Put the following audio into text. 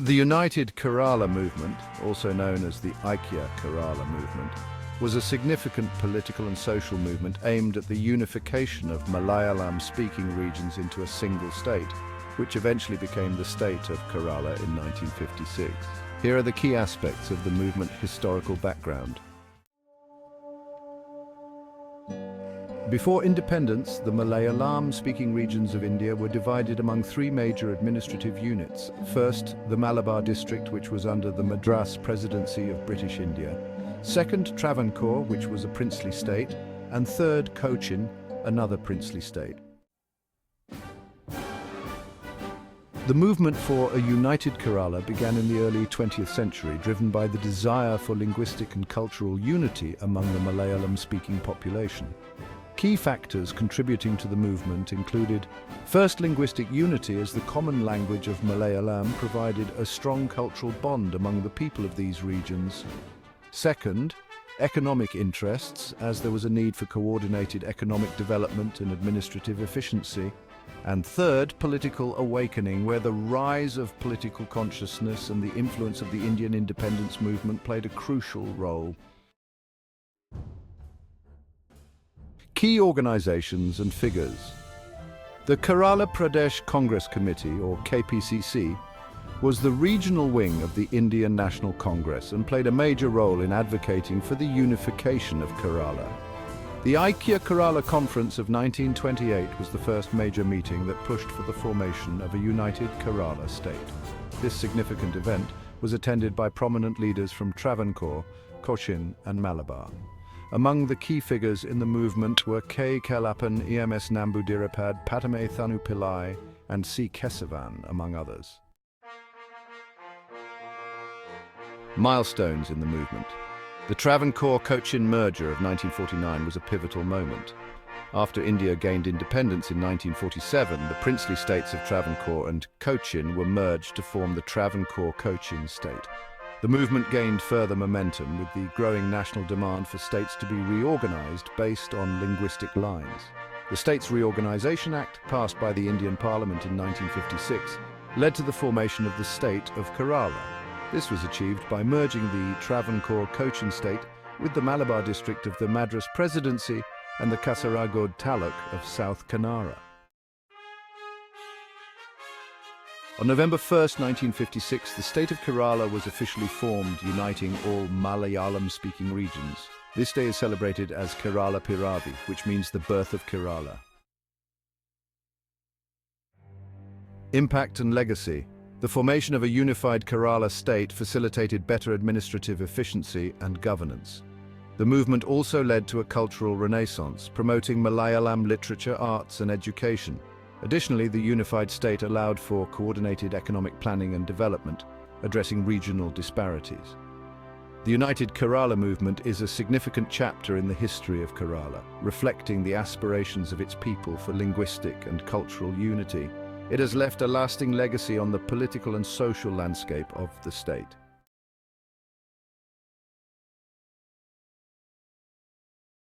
The United Kerala movement, also known as the Aikya Kerala movement, was a significant political and social movement aimed at the unification of Malayalam-speaking regions into a single state, which eventually became the state of Kerala in 1956. Here are the key aspects of the movement historical background. Before independence, the Malayalam-speaking regions of India were divided among three major administrative units. First, the Malabar district, which was under the Madras Presidency of British India. Second, Travancore, which was a princely state. And third, Cochin, another princely state. The movement for a united Kerala began in the early 20th century, driven by the desire for linguistic and cultural unity among the Malayalam-speaking population. Key factors contributing to the movement included: first, linguistic unity, as the common language of Malayalam provided a strong cultural bond among the people of these regions. Second, economic interests, as there was a need for coordinated economic development and administrative efficiency. And third, political awakening, where the rise of political consciousness and the influence of the Indian independence movement played a crucial role. Key organizations and figures. The Kerala Pradesh Congress Committee, or KPCC, was the regional wing of the Indian National Congress and played a major role in advocating for the unification of Kerala. The Aikya Kerala Conference of 1928 was the first major meeting that pushed for the formation of a united Kerala state. This significant event was attended by prominent leaders from Travancore, Cochin and Malabar. Among the key figures in the movement were K. Kelappan, EMS Namboodiripad, Patame Thanu Pillai and C. Kesavan, among others. Milestones in the movement. The Travancore-Cochin Merger of 1949 was a pivotal moment. After India gained independence in 1947, the princely states of Travancore and Cochin were merged to form the Travancore-Cochin state. The movement gained further momentum with the growing national demand for states to be reorganized based on linguistic lines. The States Reorganization Act, passed by the Indian Parliament in 1956, led to the formation of the state of Kerala. This was achieved by merging the Travancore-Cochin state with the Malabar district of the Madras Presidency and the Kasaragod Taluk of South Kanara. On November 1, 1956, the state of Kerala was officially formed, uniting all Malayalam-speaking regions. This day is celebrated as Kerala Piravi, which means the birth of Kerala. Impact and legacy. The formation of a unified Kerala state facilitated better administrative efficiency and governance. The movement also led to a cultural renaissance, promoting Malayalam literature, arts and education. Additionally, the unified state allowed for coordinated economic planning and development, addressing regional disparities. The United Kerala movement is a significant chapter in the history of Kerala, reflecting the aspirations of its people for linguistic and cultural unity. It has left a lasting legacy on the political and social landscape of the state.